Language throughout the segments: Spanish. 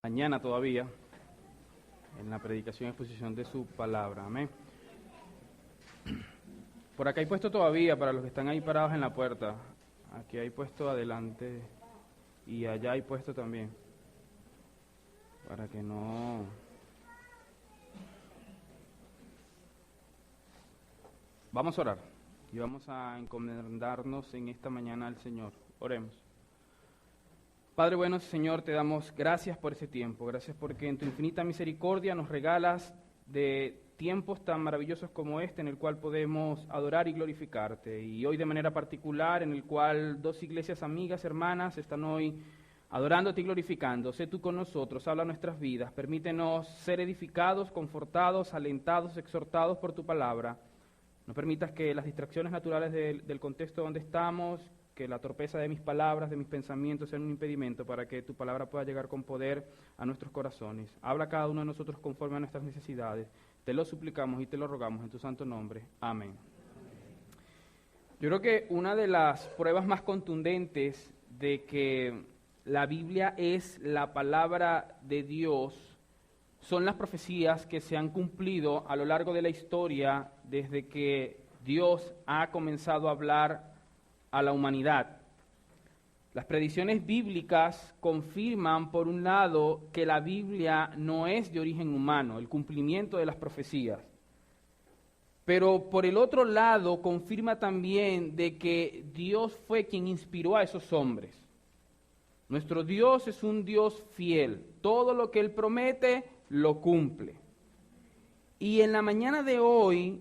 Mañana todavía, en la predicación y exposición de su palabra. Amén. Por acá hay puesto todavía, para los que están ahí parados en la puerta. Aquí hay puesto adelante y allá hay puesto también. Para que no... Vamos a orar y vamos a encomendarnos en esta mañana al Señor. Oremos. Padre bueno, Señor, te damos gracias por ese tiempo, gracias porque en tu infinita misericordia nos regalas de tiempos tan maravillosos como este en el cual podemos adorar y glorificarte. Y hoy de manera particular en el cual dos iglesias amigas, hermanas, están hoy adorándote y glorificando. Sé tú con nosotros, habla nuestras vidas, permítenos ser edificados, confortados, alentados, exhortados por tu palabra. No permitas que las distracciones naturales del contexto donde estamos, que la torpeza de mis palabras, de mis pensamientos sean un impedimento para que tu palabra pueda llegar con poder a nuestros corazones. Habla a cada uno de nosotros conforme a nuestras necesidades. Te lo suplicamos y te lo rogamos en tu santo nombre. Amén. Yo creo que una de las pruebas más contundentes de que la Biblia es la palabra de Dios son las profecías que se han cumplido a lo largo de la historia desde que Dios ha comenzado a hablar a la humanidad. Las predicciones bíblicas confirman, por un lado, que la Biblia no es de origen humano, el cumplimiento de las profecías. Pero por el otro lado, confirma también de que Dios fue quien inspiró a esos hombres. Nuestro Dios es un Dios fiel. Todo lo que Él promete, lo cumple. Y en la mañana de hoy,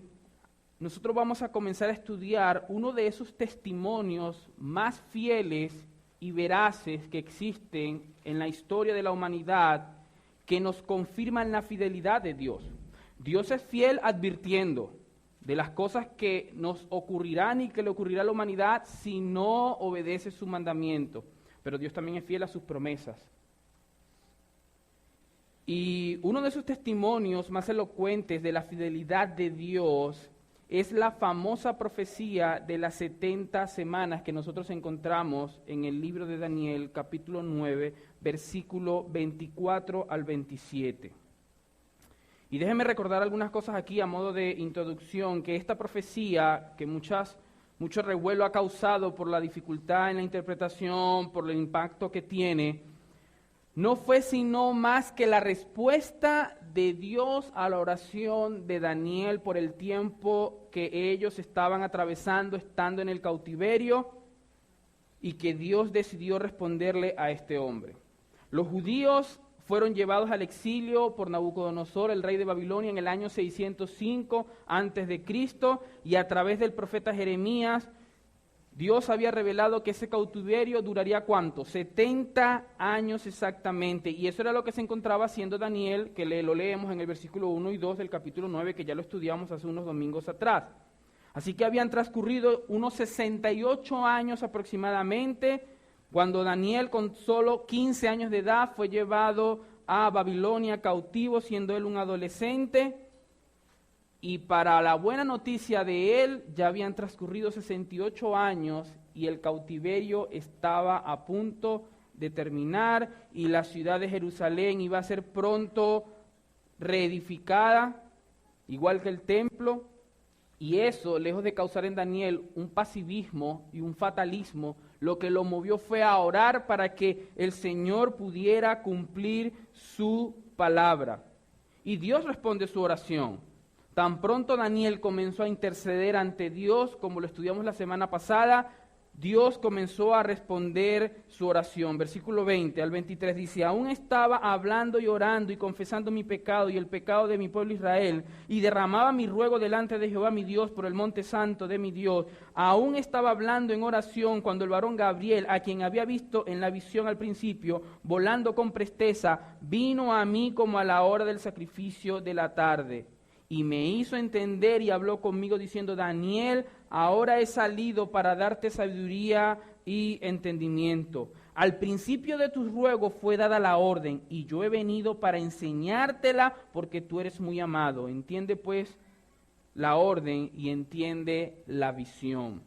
nosotros vamos a comenzar a estudiar uno de esos testimonios más fieles y veraces que existen en la historia de la humanidad, que nos confirman la fidelidad de Dios. Dios es fiel advirtiendo de las cosas que nos ocurrirán y que le ocurrirá a la humanidad si no obedece su mandamiento. Pero Dios también es fiel a sus promesas. Y uno de esos testimonios más elocuentes de la fidelidad de Dios es la famosa profecía de las 70 semanas que nosotros encontramos en el libro de Daniel, capítulo 9, versículo 24 al 27. Y déjenme recordar algunas cosas aquí a modo de introducción, que esta profecía, que mucho revuelo ha causado por la dificultad en la interpretación, por el impacto que tiene, no fue sino más que la respuesta de Dios a la oración de Daniel por el tiempo que ellos estaban atravesando, estando en el cautiverio, y que Dios decidió responderle a este hombre. Los judíos fueron llevados al exilio por Nabucodonosor, el rey de Babilonia, en el año 605 a.C., y a través del profeta Jeremías, Dios había revelado que ese cautiverio duraría ¿cuánto? 70 años exactamente, y eso era lo que se encontraba haciendo Daniel, que lo leemos en el versículo 1 y 2 del capítulo 9, que ya lo estudiamos hace unos domingos atrás. Así que habían transcurrido unos 68 años aproximadamente, cuando Daniel, con solo 15 años de edad, fue llevado a Babilonia cautivo, siendo él un adolescente. Y para la buena noticia de él, ya habían transcurrido 68 años y el cautiverio estaba a punto de terminar y la ciudad de Jerusalén iba a ser pronto reedificada, igual que el templo. Y eso, lejos de causar en Daniel un pasivismo y un fatalismo, lo que lo movió fue a orar para que el Señor pudiera cumplir su palabra. Y Dios responde su oración. Tan pronto Daniel comenzó a interceder ante Dios, como lo estudiamos la semana pasada, Dios comenzó a responder su oración. Versículo 20 al 23 dice: aún estaba hablando y orando y confesando mi pecado y el pecado de mi pueblo Israel, y derramaba mi ruego delante de Jehová mi Dios por el monte santo de mi Dios. Aún estaba hablando en oración cuando el varón Gabriel, a quien había visto en la visión al principio, volando con presteza, vino a mí como a la hora del sacrificio de la tarde. Y me hizo entender y habló conmigo diciendo: Daniel, ahora he salido para darte sabiduría y entendimiento. Al principio de tus ruegos fue dada la orden, y yo he venido para enseñártela porque tú eres muy amado. Entiende pues la orden y entiende la visión.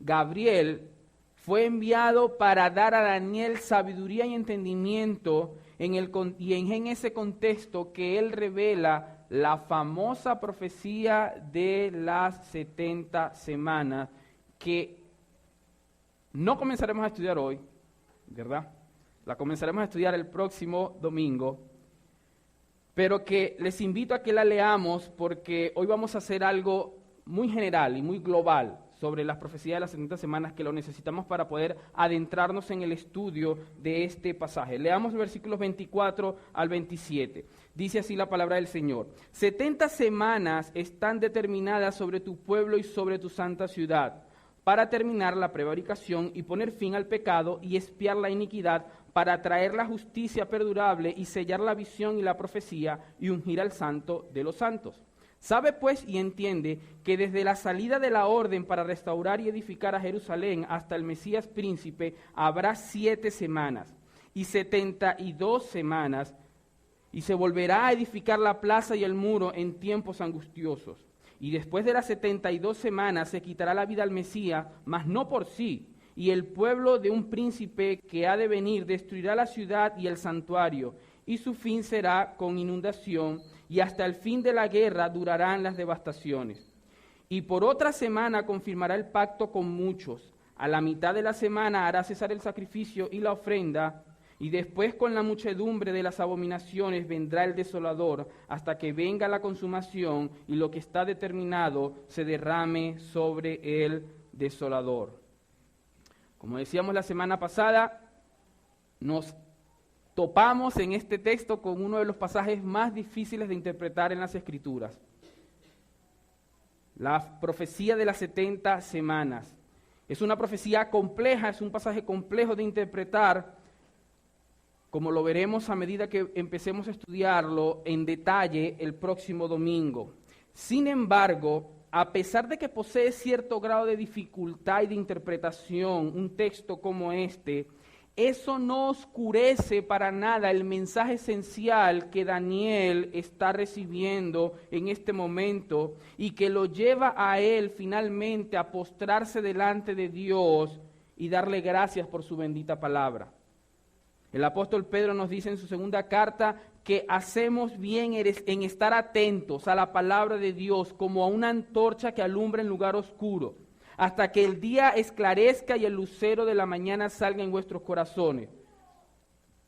Gabriel fue enviado para dar a Daniel sabiduría y entendimiento y en ese contexto que él revela la famosa profecía de las 70 semanas, que no comenzaremos a estudiar hoy, ¿verdad? La comenzaremos a estudiar el próximo domingo, pero que les invito a que la leamos porque hoy vamos a hacer algo muy general y muy global sobre las profecías de las 70 semanas que lo necesitamos para poder adentrarnos en el estudio de este pasaje. Leamos los versículos 24 al 27. Dice así la palabra del Señor. 70 semanas están determinadas sobre tu pueblo y sobre tu santa ciudad, para terminar la prevaricación y poner fin al pecado y expiar la iniquidad, para traer la justicia perdurable y sellar la visión y la profecía y ungir al santo de los santos. Sabe pues y entiende que desde la salida de la orden para restaurar y edificar a Jerusalén hasta el Mesías príncipe habrá 7 semanas y 72 semanas, y se volverá a edificar la plaza y el muro en tiempos angustiosos. Y después de las 72 semanas se quitará la vida al Mesías, mas no por sí, y el pueblo de un príncipe que ha de venir destruirá la ciudad y el santuario, y su fin será con inundación, y hasta el fin de la guerra durarán las devastaciones. Y por otra semana confirmará el pacto con muchos. A la mitad de la semana hará cesar el sacrificio y la ofrenda, y después con la muchedumbre de las abominaciones vendrá el desolador, hasta que venga la consumación y lo que está determinado se derrame sobre el desolador. Como decíamos la semana pasada, nos topamos en este texto con uno de los pasajes más difíciles de interpretar en las Escrituras. La profecía de las 70 semanas. Es una profecía compleja, es un pasaje complejo de interpretar, como lo veremos a medida que empecemos a estudiarlo en detalle el próximo domingo. Sin embargo, a pesar de que posee cierto grado de dificultad y de interpretación un texto como este, eso no oscurece para nada el mensaje esencial que Daniel está recibiendo en este momento y que lo lleva a él finalmente a postrarse delante de Dios y darle gracias por su bendita palabra. El apóstol Pedro nos dice en su segunda carta que hacemos bien en estar atentos a la palabra de Dios como a una antorcha que alumbra en lugar oscuro, hasta que el día esclarezca y el lucero de la mañana salga en vuestros corazones.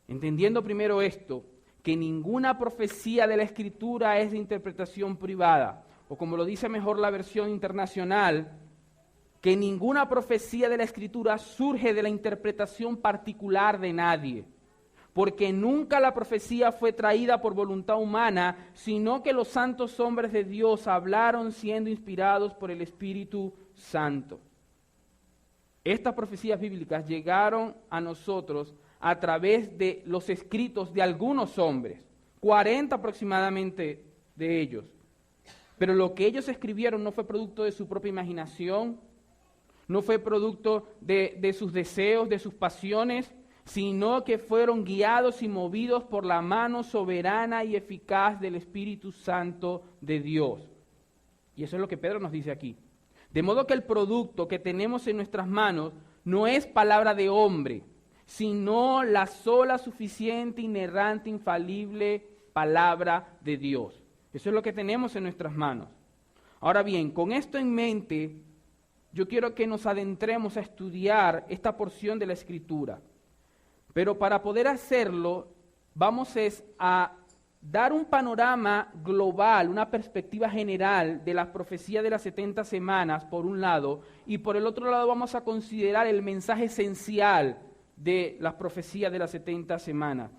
Entendiendo primero esto, que ninguna profecía de la Escritura es de interpretación privada, o como lo dice mejor la versión internacional, que ninguna profecía de la Escritura surge de la interpretación particular de nadie, porque nunca la profecía fue traída por voluntad humana, sino que los santos hombres de Dios hablaron siendo inspirados por el Espíritu Santo. Estas profecías bíblicas llegaron a nosotros a través de los escritos de algunos hombres, 40 aproximadamente de ellos. Pero lo que ellos escribieron no fue producto de su propia imaginación, no fue producto de sus deseos, de sus pasiones, sino que fueron guiados y movidos por la mano soberana y eficaz del Espíritu Santo de Dios. Y eso es lo que Pedro nos dice aquí. De modo que el producto que tenemos en nuestras manos no es palabra de hombre, sino la sola, suficiente, inerrante, infalible palabra de Dios. Eso es lo que tenemos en nuestras manos. Ahora bien, con esto en mente, yo quiero que nos adentremos a estudiar esta porción de la Escritura. Pero para poder hacerlo, vamos a dar un panorama global, una perspectiva general de la profecía de las 70 semanas, por un lado, y por el otro lado vamos a considerar el mensaje esencial de las profecías de las 70 semanas.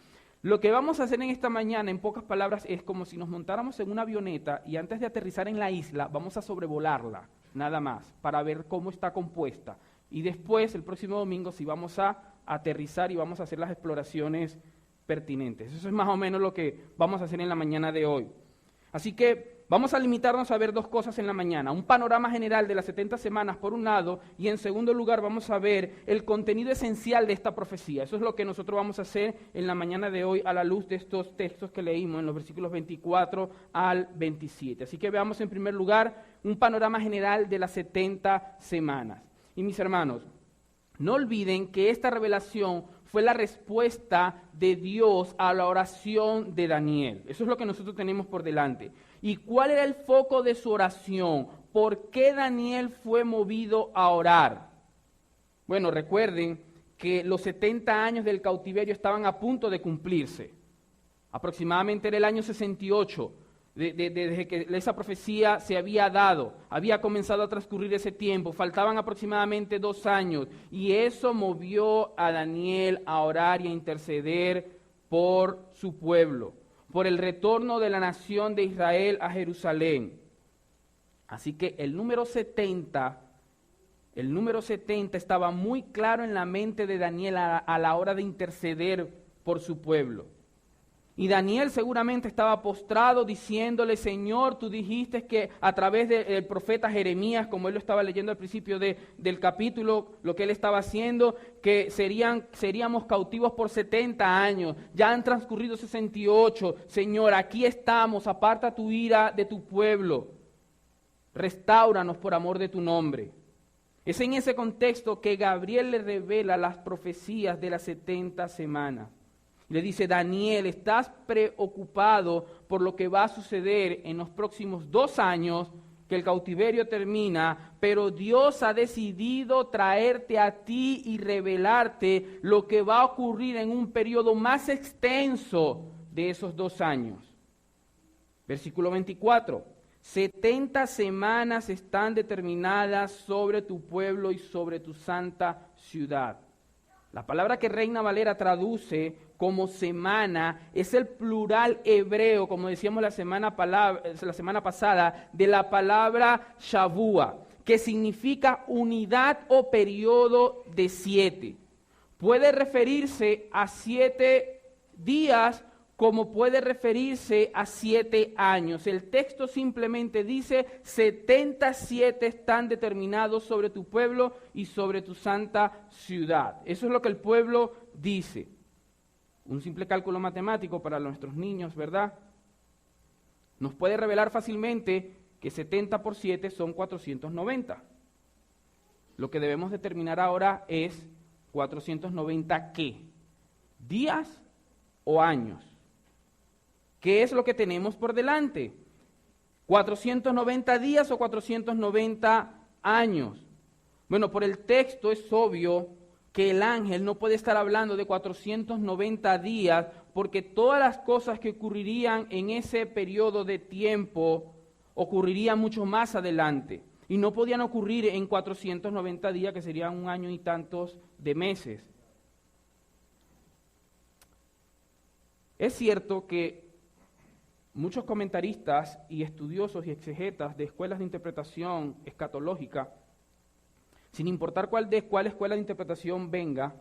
Lo que vamos a hacer en esta mañana, en pocas palabras, es como si nos montáramos en una avioneta y antes de aterrizar en la isla, vamos a sobrevolarla, nada más, para ver cómo está compuesta. Y después, el próximo domingo, sí vamos a aterrizar y vamos a hacer las exploraciones pertinentes. Eso es más o menos lo que vamos a hacer en la mañana de hoy. Así que vamos a limitarnos a ver dos cosas en la mañana. Un panorama general de las 70 semanas por un lado y en segundo lugar vamos a ver el contenido esencial de esta profecía. Eso es lo que nosotros vamos a hacer en la mañana de hoy a la luz de estos textos que leímos en los versículos 24 al 27. Así que veamos en primer lugar un panorama general de las 70 semanas. Y mis hermanos, no olviden que esta revelación fue la respuesta de Dios a la oración de Daniel. Eso es lo que nosotros tenemos por delante. ¿Y cuál era el foco de su oración? ¿Por qué Daniel fue movido a orar? Bueno, recuerden que los 70 años del cautiverio estaban a punto de cumplirse. Aproximadamente era el año 68, desde que esa profecía se había dado. Había comenzado a transcurrir ese tiempo, faltaban aproximadamente 2 años. Y eso movió a Daniel a orar y a interceder por su pueblo, por el retorno de la nación de Israel a Jerusalén. Así que el número 70 estaba muy claro en la mente de Daniel a la hora de interceder por su pueblo. Y Daniel seguramente estaba postrado diciéndole: Señor, tú dijiste que a través del profeta Jeremías, como él lo estaba leyendo al principio del capítulo, lo que él estaba haciendo, que seríamos cautivos por 70 años. Ya han transcurrido 68. Señor, aquí estamos, aparta tu ira de tu pueblo. Restáuranos por amor de tu nombre. Es en ese contexto que Gabriel le revela las profecías de las 70 semanas. Le dice: Daniel, estás preocupado por lo que va a suceder en los próximos 2 años, que el cautiverio termina, pero Dios ha decidido traerte a ti y revelarte lo que va a ocurrir en un periodo más extenso de esos 2 años. Versículo 24. 70 semanas están determinadas sobre tu pueblo y sobre tu santa ciudad. La palabra que Reina Valera traduce como semana es el plural hebreo, como decíamos la semana pasada, de la palabra Shavua, que significa unidad o periodo de 7. Puede referirse a 7 días como puede referirse a 7 años. El texto simplemente dice: 77 están determinados sobre tu pueblo y sobre tu santa ciudad. Eso es lo que el pueblo dice. Un simple cálculo matemático para nuestros niños, ¿verdad? Nos puede revelar fácilmente que 70 por 7 son 490. Lo que debemos determinar ahora es 490 ¿qué? ¿Días o años? ¿Qué es lo que tenemos por delante? ¿490 días o 490 años? Bueno, por el texto es obvio que el ángel no puede estar hablando de 490 días, porque todas las cosas que ocurrirían en ese periodo de tiempo ocurrirían mucho más adelante. Y no podían ocurrir en 490 días, que serían 1 año y tantos de meses. Es cierto que muchos comentaristas y estudiosos y exegetas de escuelas de interpretación escatológica, sin importar cuál escuela de interpretación venga,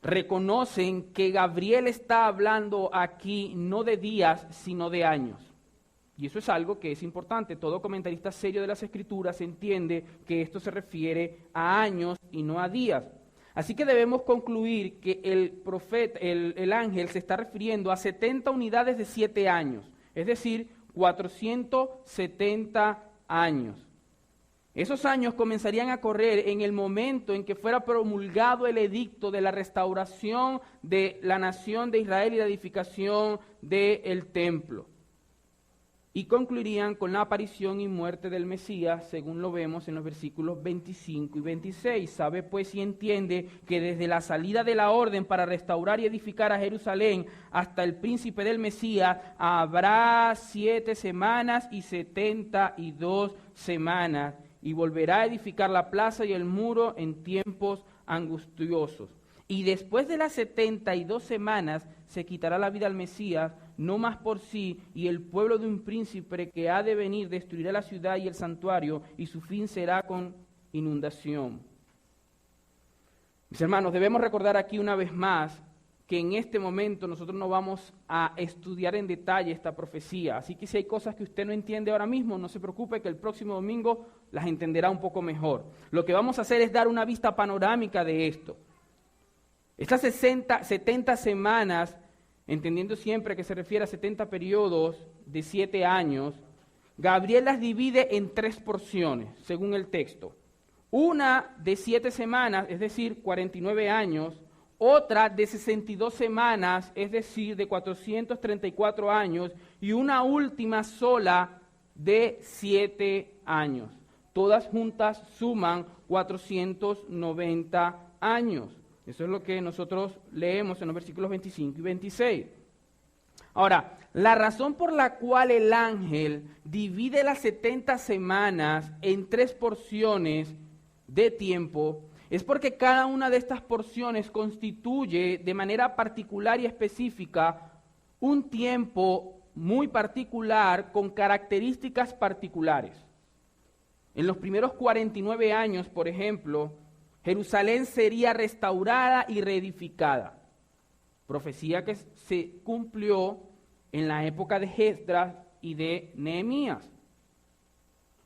reconocen que Gabriel está hablando aquí no de días, sino de años. Y eso es algo que es importante. Todo comentarista serio de las Escrituras entiende que esto se refiere a años y no a días. Así que debemos concluir que el ángel se está refiriendo a 70 unidades de 7 años, es decir, 470 años. Esos años comenzarían a correr en el momento en que fuera promulgado el edicto de la restauración de la nación de Israel y la edificación del templo. Y concluirían con la aparición y muerte del Mesías, según lo vemos en los versículos 25 y 26. Sabe pues y entiende que desde la salida de la orden para restaurar y edificar a Jerusalén hasta el príncipe del Mesías habrá 7 semanas y 72 semanas, y volverá a edificar la plaza y el muro en tiempos angustiosos. Y después de las 72 semanas se quitará la vida al Mesías, no más por sí, y el pueblo de un príncipe que ha de venir destruirá la ciudad y el santuario, y su fin será con inundación. Mis hermanos, debemos recordar aquí una vez más que en este momento nosotros no vamos a estudiar en detalle esta profecía. Así que si hay cosas que usted no entiende ahora mismo, no se preocupe, que el próximo domingo las entenderá un poco mejor. Lo que vamos a hacer es dar una vista panorámica de esto. Estas 70 semanas, entendiendo siempre que se refiere a 70 periodos de 7 años, Gabriel las divide en 3 porciones, según el texto. Una de 7 semanas, es decir, 49 años, otra de 62 semanas, es decir, de 434 años, y una última sola de 7 años. Todas juntas suman 490 años. Eso es lo que nosotros leemos en los versículos 25 y 26. Ahora, la razón por la cual el ángel divide las 70 semanas en 3 porciones de tiempo es porque cada una de estas porciones constituye de manera particular y específica un tiempo muy particular con características particulares. En los primeros 49 años, por ejemplo, Jerusalén sería restaurada y reedificada. Profecía que se cumplió en la época de Esdras y de Nehemías.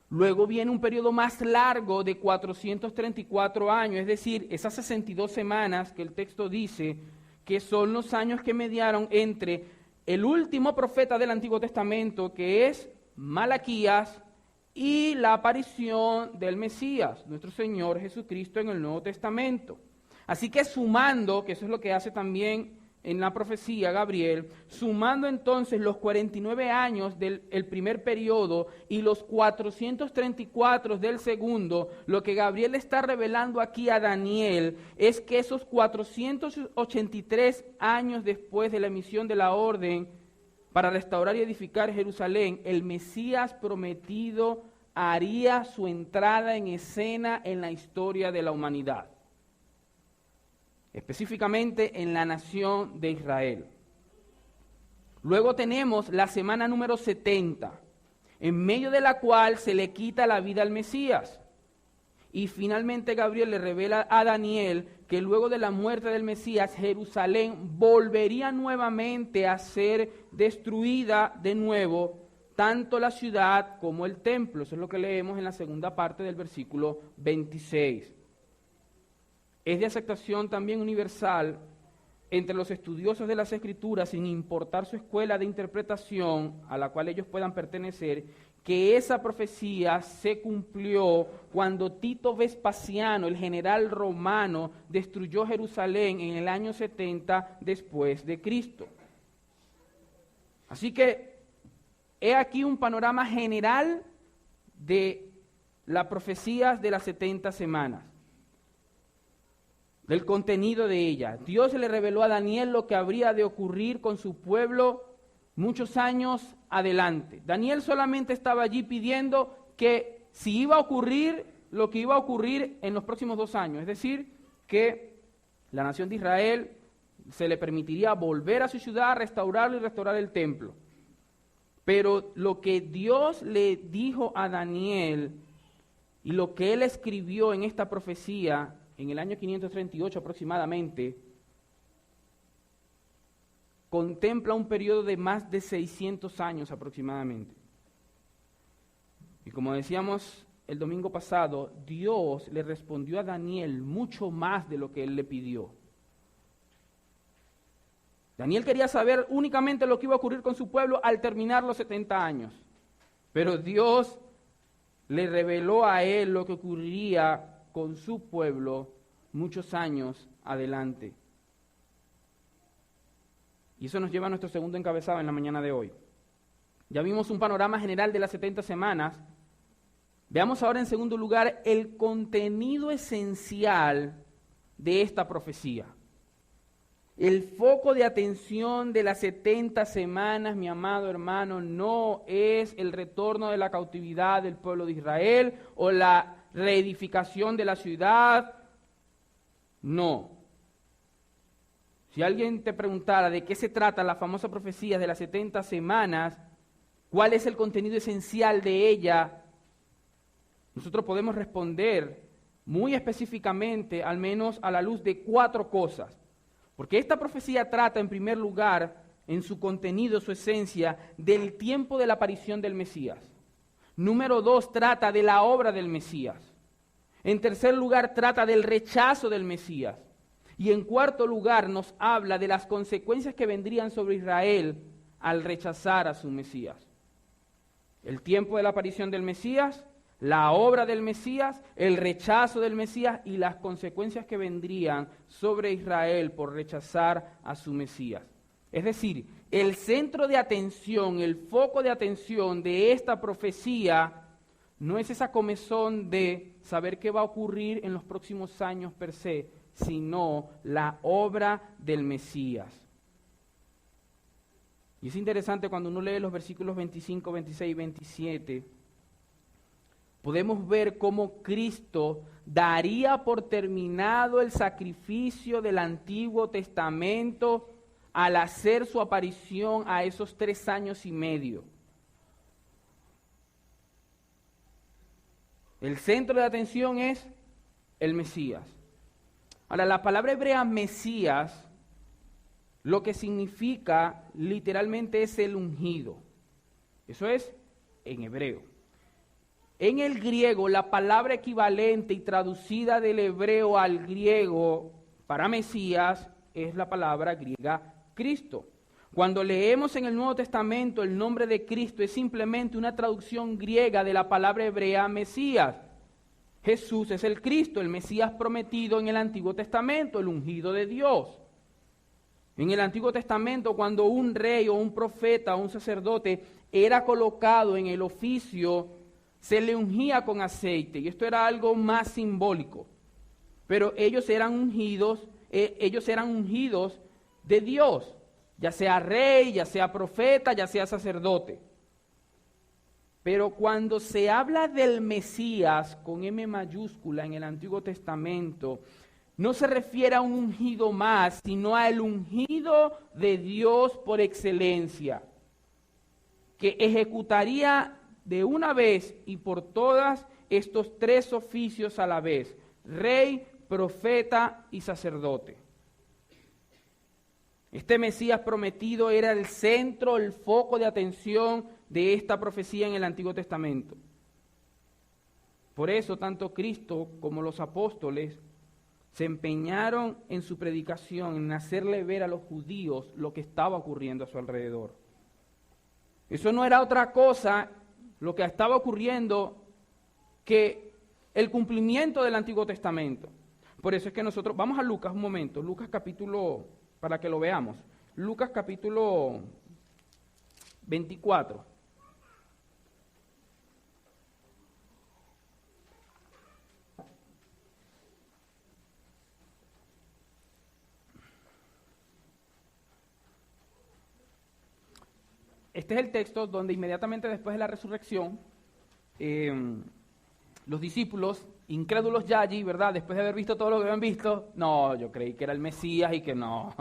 Luego viene un periodo más largo de 434 años, es decir, esas 62 semanas que el texto dice que son los años que mediaron entre el último profeta del Antiguo Testamento, que es Malaquías, y la aparición del Mesías, nuestro Señor Jesucristo, en el Nuevo Testamento. Así que sumando, que eso es lo que hace también en la profecía Gabriel, sumando entonces los 49 años del primer periodo y los 434 del segundo, lo que Gabriel está revelando aquí a Daniel es que esos 483 años después de la emisión de la orden para restaurar y edificar Jerusalén, el Mesías prometido haría su entrada en escena en la historia de la humanidad, específicamente en la nación de Israel. Luego tenemos la semana número 70, en medio de la cual se le quita la vida al Mesías. Y finalmente Gabriel le revela a Daniel que luego de la muerte del Mesías, Jerusalén volvería nuevamente a ser destruida de nuevo, tanto la ciudad como el templo. Eso es lo que leemos en la segunda parte del versículo 26. Es de aceptación también universal entre los estudiosos de las Escrituras, sin importar su escuela de interpretación a la cual ellos puedan pertenecer, que esa profecía se cumplió cuando Tito Vespasiano, el general romano, destruyó Jerusalén en el año 70 después de Cristo. Así que he aquí un panorama general de las profecías de las 70 semanas, del contenido de ella. Dios le reveló a Daniel lo que habría de ocurrir con su pueblo muchos años adelante. Daniel solamente estaba allí pidiendo que si iba a ocurrir lo que iba a ocurrir en los próximos 2 años, es decir, que la nación de Israel se le permitiría volver a su ciudad, restaurarlo y restaurar el templo. Pero lo que Dios le dijo a Daniel y lo que él escribió en esta profecía en el año 538 aproximadamente, contempla un periodo de más de 600 años aproximadamente. Y como decíamos el domingo pasado, Dios le respondió a Daniel mucho más de lo que él le pidió. Daniel quería saber únicamente lo que iba a ocurrir con su pueblo al terminar los 70 años. Pero Dios le reveló a él lo que ocurriría con su pueblo muchos años adelante. Y eso nos lleva a nuestro segundo encabezado en la mañana de hoy. Ya vimos un panorama general de las 70 semanas. Veamos ahora en segundo lugar el contenido esencial de esta profecía. El foco de atención de las 70 semanas, mi amado hermano, no es el retorno de la cautividad del pueblo de Israel o la reedificación de la ciudad. No. Si alguien te preguntara de qué se trata la famosa profecía de las 70 semanas, cuál es el contenido esencial de ella, nosotros podemos responder muy específicamente, al menos a la luz de 4 cosas. Porque esta profecía trata, en primer lugar, en su contenido, su esencia, del tiempo de la aparición del Mesías. Número 2, trata de la obra del Mesías. En tercer lugar, trata del rechazo del Mesías. Y en cuarto lugar, nos habla de las consecuencias que vendrían sobre Israel al rechazar a su Mesías. El tiempo de la aparición del Mesías, la obra del Mesías, el rechazo del Mesías y las consecuencias que vendrían sobre Israel por rechazar a su Mesías. Es decir, el centro de atención, el foco de atención de esta profecía no es esa comezón de saber qué va a ocurrir en los próximos años per se, sino la obra del Mesías. Y es interesante cuando uno lee los versículos 25, 26 y 27, podemos ver cómo Cristo daría por terminado el sacrificio del Antiguo Testamento al hacer su aparición a esos 3 años y medio. El centro de atención es el Mesías. Ahora, la palabra hebrea Mesías, lo que significa literalmente es el ungido. Eso es en hebreo. En el griego, la palabra equivalente y traducida del hebreo al griego para Mesías es la palabra griega Cristo. Cuando leemos en el Nuevo Testamento el nombre de Cristo es simplemente una traducción griega de la palabra hebrea Mesías. Jesús es el Cristo, el Mesías prometido en el Antiguo Testamento, el ungido de Dios. En el Antiguo Testamento, cuando un rey o un profeta o un sacerdote era colocado en el oficio, se le ungía con aceite, y esto era algo más simbólico. Pero ellos eran ungidos de Dios, ya sea rey, ya sea profeta, ya sea sacerdote. Pero cuando se habla del Mesías con M mayúscula en el Antiguo Testamento, no se refiere a un ungido más, sino al ungido de Dios por excelencia, que ejecutaría de una vez y por todas estos 3 oficios a la vez: rey, profeta y sacerdote. Este Mesías prometido era el centro, el foco de atención de esta profecía en el Antiguo Testamento. Por eso, tanto Cristo como los apóstoles se empeñaron en su predicación, en hacerle ver a los judíos lo que estaba ocurriendo a su alrededor. Eso no era otra cosa, lo que estaba ocurriendo, que el cumplimiento del Antiguo Testamento. Por eso es que nosotros, vamos a Lucas un momento, Lucas capítulo, para que lo veamos, Lucas capítulo 24. Este es el texto donde inmediatamente después de la resurrección, los discípulos, incrédulos ya allí, ¿verdad? Después de haber visto todo lo que habían visto, no, yo creí que era el Mesías y que no,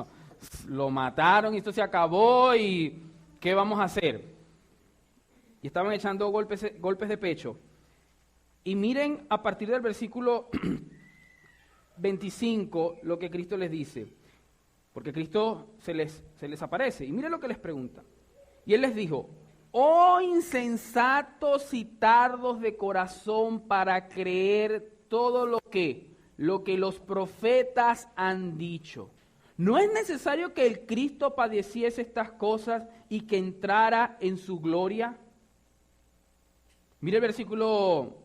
lo mataron y esto se acabó y ¿qué vamos a hacer? Y estaban echando golpes de pecho. Y miren a partir del versículo 25 lo que Cristo les dice, porque Cristo se les aparece y miren lo que les pregunta. Y Él les dijo: oh insensatos y tardos de corazón para creer todo lo que los profetas han dicho. ¿No es necesario que el Cristo padeciese estas cosas y que entrara en su gloria? Mire el versículo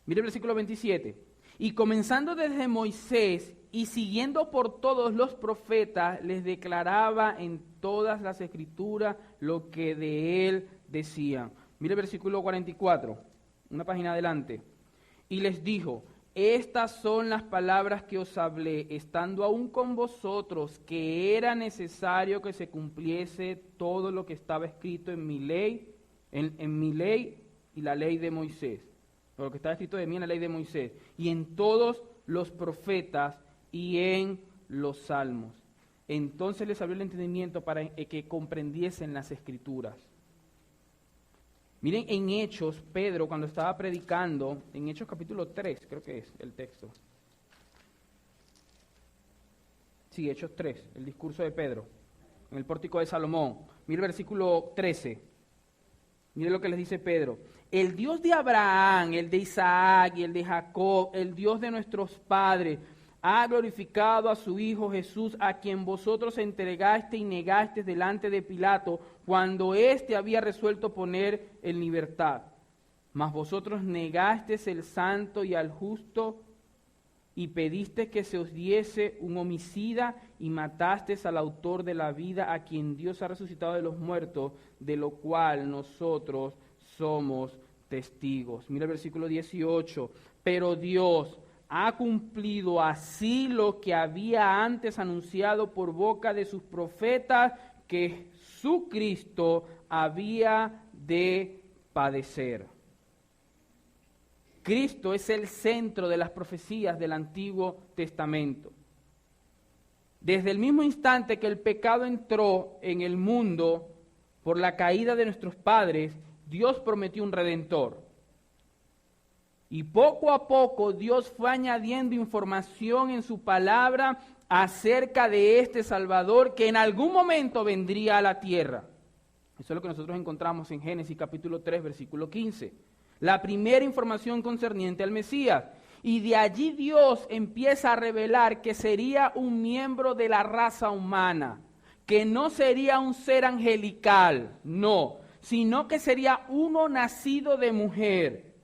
27. Y comenzando desde Moisés y siguiendo por todos los profetas, les declaraba en todas las escrituras lo que de él decían. Mire el versículo 44, una página adelante. Y les dijo: estas son las palabras que os hablé, estando aún con vosotros, que era necesario que se cumpliese todo lo que estaba escrito en mi ley, en mi ley y la ley de Moisés. Lo que estaba escrito de mí en la ley de Moisés, y en todos los profetas y en los salmos. Entonces les abrió el entendimiento para que comprendiesen las escrituras. Miren en Hechos, Pedro cuando estaba predicando, en Hechos capítulo 3, creo que es el texto. Sí, Hechos 3, el discurso de Pedro, en el pórtico de Salomón. Mire el versículo 13. Mire lo que les dice Pedro. El Dios de Abraham, el de Isaac y el de Jacob, el Dios de nuestros padres, ha glorificado a su Hijo Jesús, a quien vosotros entregaste y negaste delante de Pilato, cuando éste había resuelto poner en libertad. Mas vosotros negasteis el santo y al justo, y pediste que se os diese un homicida, y matasteis al autor de la vida, a quien Dios ha resucitado de los muertos, de lo cual nosotros somos testigos. Mira el versículo 18. Pero Dios ha cumplido así lo que había antes anunciado por boca de sus profetas, que su Cristo había de padecer. Cristo es el centro de las profecías del Antiguo Testamento. Desde el mismo instante que el pecado entró en el mundo por la caída de nuestros padres, Dios prometió un redentor. Y poco a poco Dios fue añadiendo información en su palabra acerca de este Salvador que en algún momento vendría a la tierra. Eso es lo que nosotros encontramos en Génesis capítulo 3, versículo 15. La primera información concerniente al Mesías. Y de allí Dios empieza a revelar que sería un miembro de la raza humana, que no sería un ser angelical, no, sino que sería uno nacido de mujer.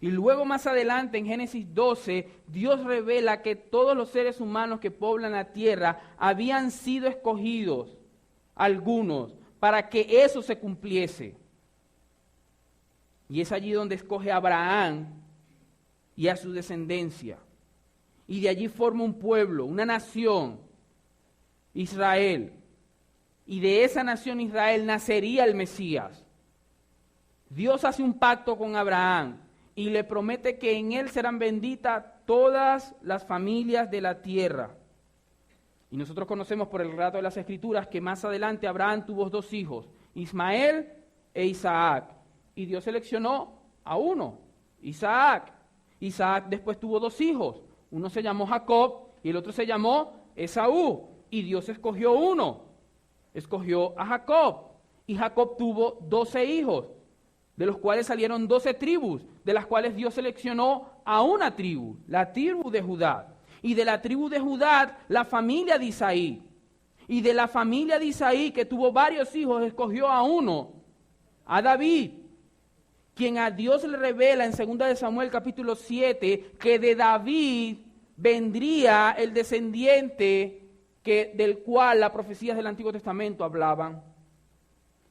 Y luego más adelante en Génesis 12, Dios revela que todos los seres humanos que poblan la tierra habían sido escogidos, algunos, para que eso se cumpliese. Y es allí donde escoge a Abraham y a su descendencia. Y de allí forma un pueblo, una nación, Israel. Y de esa nación Israel nacería el Mesías. Dios hace un pacto con Abraham y le promete que en él serán benditas todas las familias de la tierra. Y nosotros conocemos por el relato de las Escrituras que más adelante Abraham tuvo 2 hijos, Ismael e Isaac. Y Dios seleccionó a uno, Isaac. Isaac después tuvo 2 hijos. Uno se llamó Jacob y el otro se llamó Esaú. Y Dios escogió uno. Escogió a Jacob. Y Jacob tuvo 12 hijos, de los cuales salieron 12 tribus, de las cuales Dios seleccionó a una tribu, la tribu de Judá. Y de la tribu de Judá, la familia de Isaí. Y de la familia de Isaí, que tuvo varios hijos, escogió a uno, a David, quien a Dios le revela en 2 de Samuel capítulo 7, que de David vendría el descendiente del cual las profecías del Antiguo Testamento hablaban.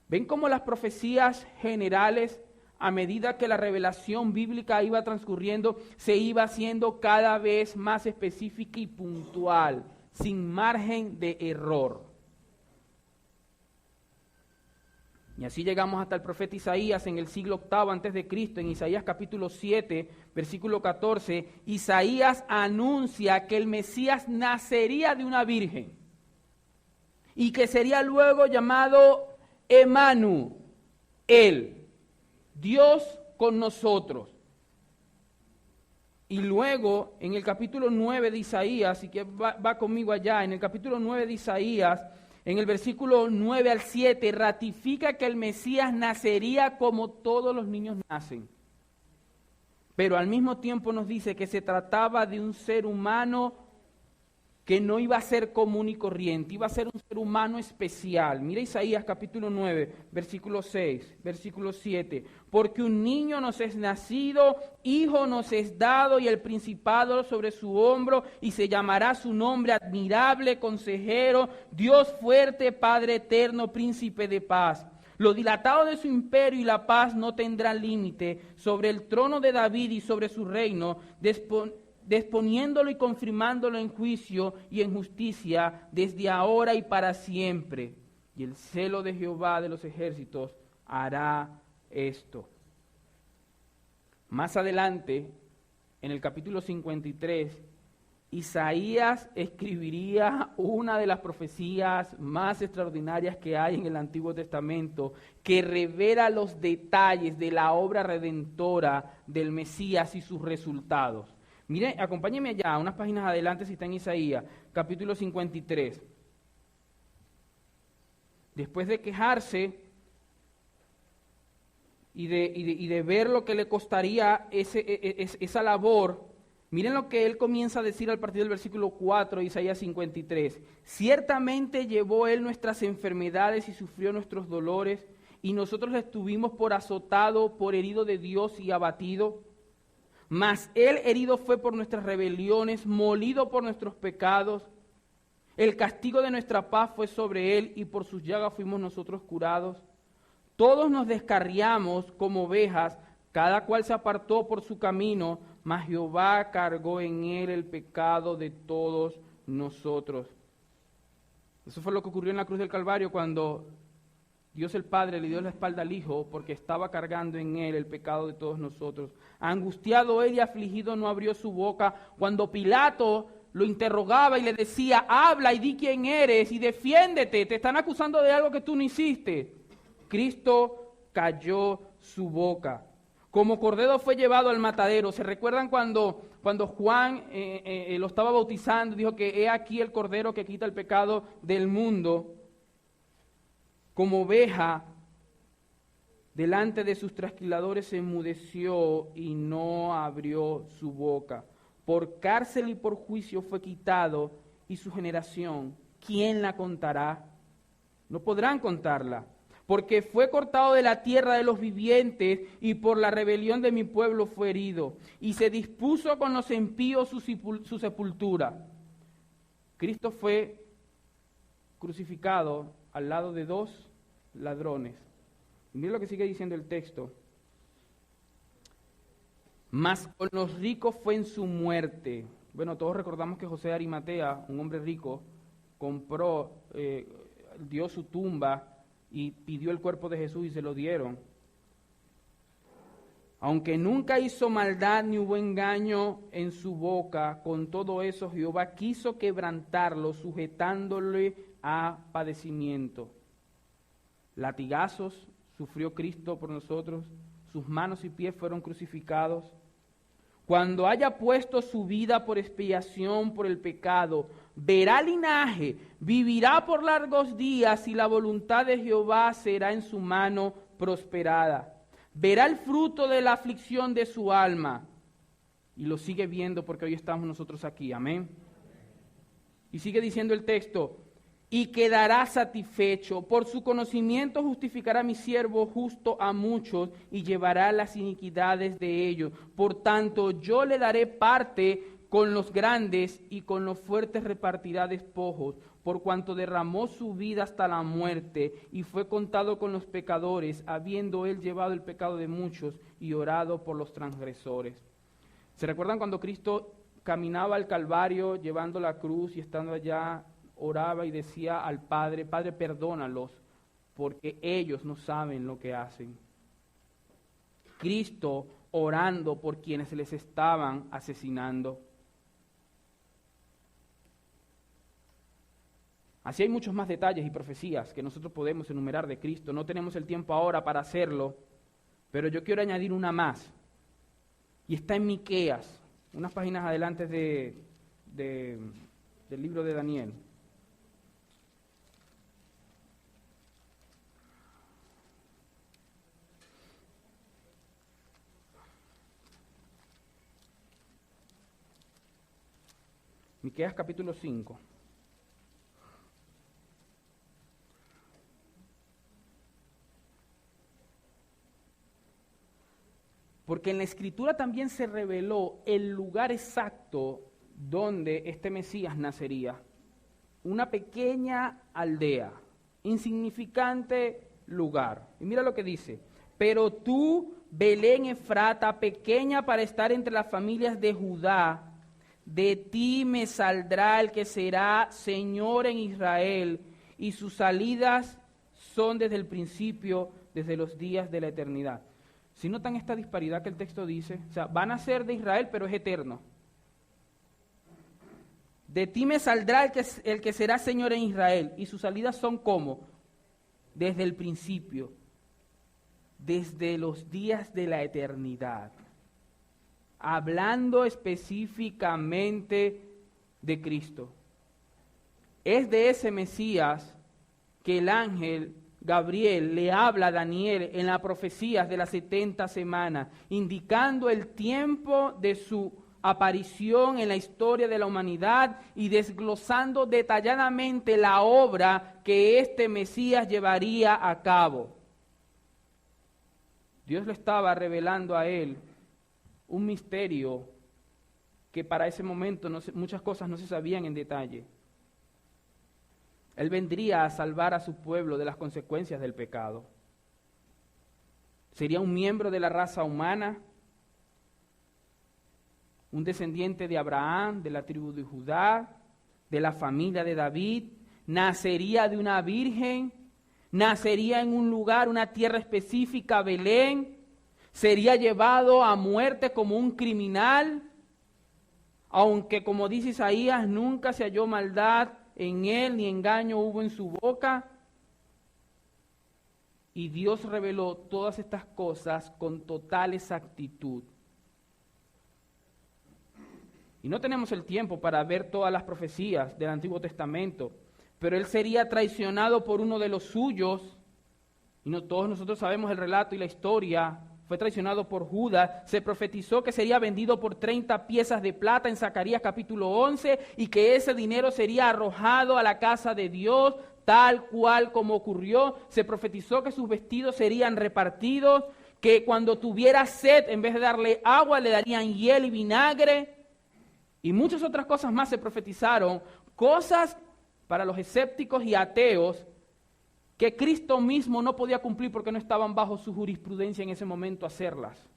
¿Ven cómo las profecías generales, a medida que la revelación bíblica iba transcurriendo, se iba haciendo cada vez más específica y puntual, sin margen de error? Y así llegamos hasta el profeta Isaías en el siglo VIII antes de Cristo, en Isaías capítulo 7, versículo 14. Isaías anuncia que el Mesías nacería de una virgen y que sería luego llamado Emmanuel, Dios con nosotros. Y luego en el capítulo 9 de Isaías, y que va conmigo allá, en el capítulo 9 de Isaías, en el versículo 9 al 7, ratifica que el Mesías nacería como todos los niños nacen. Pero al mismo tiempo nos dice que se trataba de un ser humano que no iba a ser común y corriente, iba a ser un ser humano especial. Mira Isaías capítulo 9, versículo 6, versículo 7. Porque un niño nos es nacido, hijo nos es dado, y el principado sobre su hombro, y se llamará su nombre admirable, consejero, Dios fuerte, Padre eterno, príncipe de paz. Lo dilatado de su imperio y la paz no tendrán límite sobre el trono de David y sobre su reino, disponiéndolo y confirmándolo en juicio y en justicia desde ahora y para siempre. Y el celo de Jehová de los ejércitos hará esto. Más adelante, en el capítulo 53, Isaías escribiría una de las profecías más extraordinarias que hay en el Antiguo Testamento, que revela los detalles de la obra redentora del Mesías y sus resultados. Miren, acompáñenme allá, unas páginas adelante si está en Isaías, capítulo 53. Después de quejarse y de ver lo que le costaría esa labor, miren lo que él comienza a decir al partir del versículo 4 de Isaías 53. Ciertamente llevó él nuestras enfermedades y sufrió nuestros dolores, y nosotros estuvimos por azotado, por herido de Dios y abatido. Mas él herido fue por nuestras rebeliones, molido por nuestros pecados. El castigo de nuestra paz fue sobre él, y por sus llagas fuimos nosotros curados. Todos nos descarriamos como ovejas, cada cual se apartó por su camino, mas Jehová cargó en él el pecado de todos nosotros. Eso fue lo que ocurrió en la cruz del Calvario cuando Dios el Padre le dio la espalda al Hijo porque estaba cargando en él el pecado de todos nosotros. Angustiado él y afligido no abrió su boca. Cuando Pilato lo interrogaba y le decía, habla y di quién eres y defiéndete, te están acusando de algo que tú no hiciste. Cristo calló su boca. Como cordero fue llevado al matadero. ¿Se recuerdan cuando Juan lo estaba bautizando? Dijo que he aquí el cordero que quita el pecado del mundo. Como oveja, delante de sus trasquiladores se enmudeció y no abrió su boca. Por cárcel y por juicio fue quitado, y su generación, ¿quién la contará? No podrán contarla, porque fue cortado de la tierra de los vivientes, y por la rebelión de mi pueblo fue herido, y se dispuso con los impíos su sepultura. Cristo fue crucificado al lado de dos ladrones. Y mira lo que sigue diciendo el texto. Mas con los ricos fue en su muerte. Bueno, todos recordamos que José de Arimatea, un hombre rico, dio su tumba y pidió el cuerpo de Jesús y se lo dieron. Aunque nunca hizo maldad ni hubo engaño en su boca, con todo eso Jehová quiso quebrantarlo, sujetándole a padecimiento. Latigazos sufrió Cristo por nosotros, sus manos y pies fueron crucificados. Cuando haya puesto su vida por expiación por el pecado, verá linaje, vivirá por largos días, y la voluntad de Jehová será en su mano prosperada. Verá el fruto de la aflicción de su alma. Y lo sigue viendo porque hoy estamos nosotros aquí, amén. Y sigue diciendo el texto, y quedará satisfecho. Por su conocimiento justificará mi siervo justo a muchos y llevará las iniquidades de ellos. Por tanto, yo le daré parte con los grandes y con los fuertes repartirá despojos, por cuanto derramó su vida hasta la muerte y fue contado con los pecadores, habiendo él llevado el pecado de muchos y orado por los transgresores. ¿Se recuerdan cuando Cristo caminaba al Calvario llevando la cruz y estando allá? Oraba y decía al Padre, Padre, perdónalos, porque ellos no saben lo que hacen. Cristo orando por quienes les estaban asesinando. Así hay muchos más detalles y profecías que nosotros podemos enumerar de Cristo. No tenemos el tiempo ahora para hacerlo, pero yo quiero añadir una más. Y está en Miqueas, unas páginas adelante del libro de Daniel. Miqueas capítulo 5. Porque en la Escritura también se reveló el lugar exacto donde este Mesías nacería. Una pequeña aldea, insignificante lugar. Y mira lo que dice. Pero tú, Belén Efrata, pequeña para estar entre las familias de Judá, de ti me saldrá el que será Señor en Israel, y sus salidas son desde el principio, desde los días de la eternidad. Si notan esta disparidad que el texto dice, o sea, van a ser de Israel, pero es eterno. De ti me saldrá el que será Señor en Israel, y sus salidas son como, desde el principio, desde los días de la eternidad. Hablando específicamente de Cristo. Es de ese Mesías que el ángel Gabriel le habla a Daniel en las profecías de las 70 semanas, indicando el tiempo de su aparición en la historia de la humanidad y desglosando detalladamente la obra que este Mesías llevaría a cabo. Dios le estaba revelando a él un misterio que para ese momento muchas cosas no se sabían en detalle. Él vendría a salvar a su pueblo de las consecuencias del pecado. Sería un miembro de la raza humana, un descendiente de Abraham, de la tribu de Judá, de la familia de David, nacería de una virgen, nacería en un lugar, una tierra específica, Belén, sería llevado a muerte como un criminal, aunque como dice Isaías, nunca se halló maldad en él, ni engaño hubo en su boca. Y Dios reveló todas estas cosas con total exactitud. Y no tenemos el tiempo para ver todas las profecías del Antiguo Testamento, pero él sería traicionado por uno de los suyos, y todos nosotros sabemos el relato y la historia. Fue traicionado por Judas, se profetizó que sería vendido por 30 piezas de plata en Zacarías capítulo 11 y que ese dinero sería arrojado a la casa de Dios, tal cual como ocurrió. Se profetizó que sus vestidos serían repartidos, que cuando tuviera sed, en vez de darle agua, le darían hiel y vinagre. Y muchas otras cosas más se profetizaron, cosas para los escépticos y ateos, que Cristo mismo no podía cumplir porque no estaban bajo su jurisprudencia en ese momento hacerlas.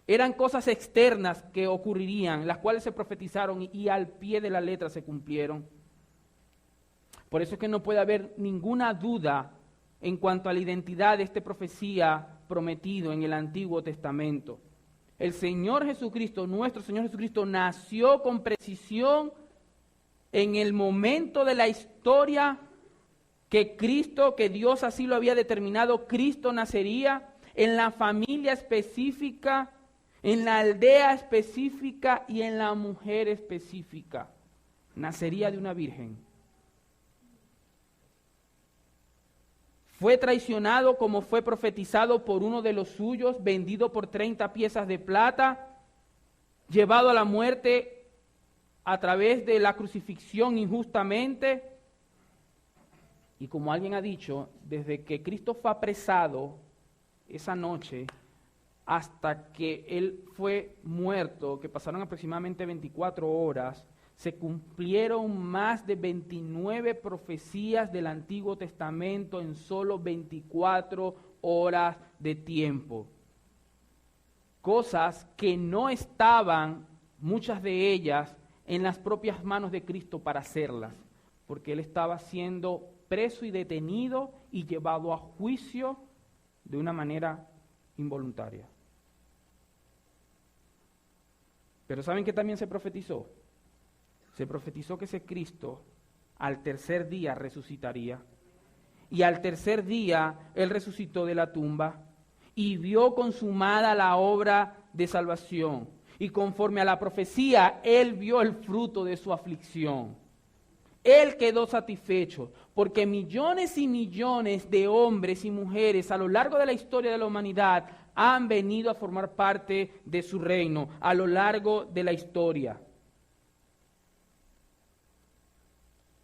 Eran cosas externas que ocurrirían, las cuales se profetizaron y al pie de la letra se cumplieron. Por eso es que no puede haber ninguna duda en cuanto a la identidad de esta profecía prometido en el Antiguo Testamento. El Señor Jesucristo, nuestro Señor Jesucristo, nació con precisión en el momento de la historia que Cristo, que Dios así lo había determinado. Cristo nacería en la familia específica, en la aldea específica y en la mujer específica. Nacería de una virgen. Fue traicionado como fue profetizado por uno de los suyos, vendido por 30 piezas de plata, llevado a la muerte a través de la crucifixión injustamente. Y como alguien ha dicho, desde que Cristo fue apresado esa noche hasta que Él fue muerto, que pasaron aproximadamente 24 horas, se cumplieron más de 29 profecías del Antiguo Testamento en solo 24 horas de tiempo. Cosas que no estaban, muchas de ellas, en las propias manos de Cristo para hacerlas, porque Él estaba siendo preso y detenido y llevado a juicio de una manera involuntaria. Pero ¿saben qué también se profetizó? Se profetizó que ese Cristo al tercer día resucitaría. Y al tercer día Él resucitó de la tumba y vio consumada la obra de salvación. Y conforme a la profecía, Él vio el fruto de su aflicción. Él quedó satisfecho, porque millones y millones de hombres y mujeres a lo largo de la historia de la humanidad han venido a formar parte de su reino, a lo largo de la historia.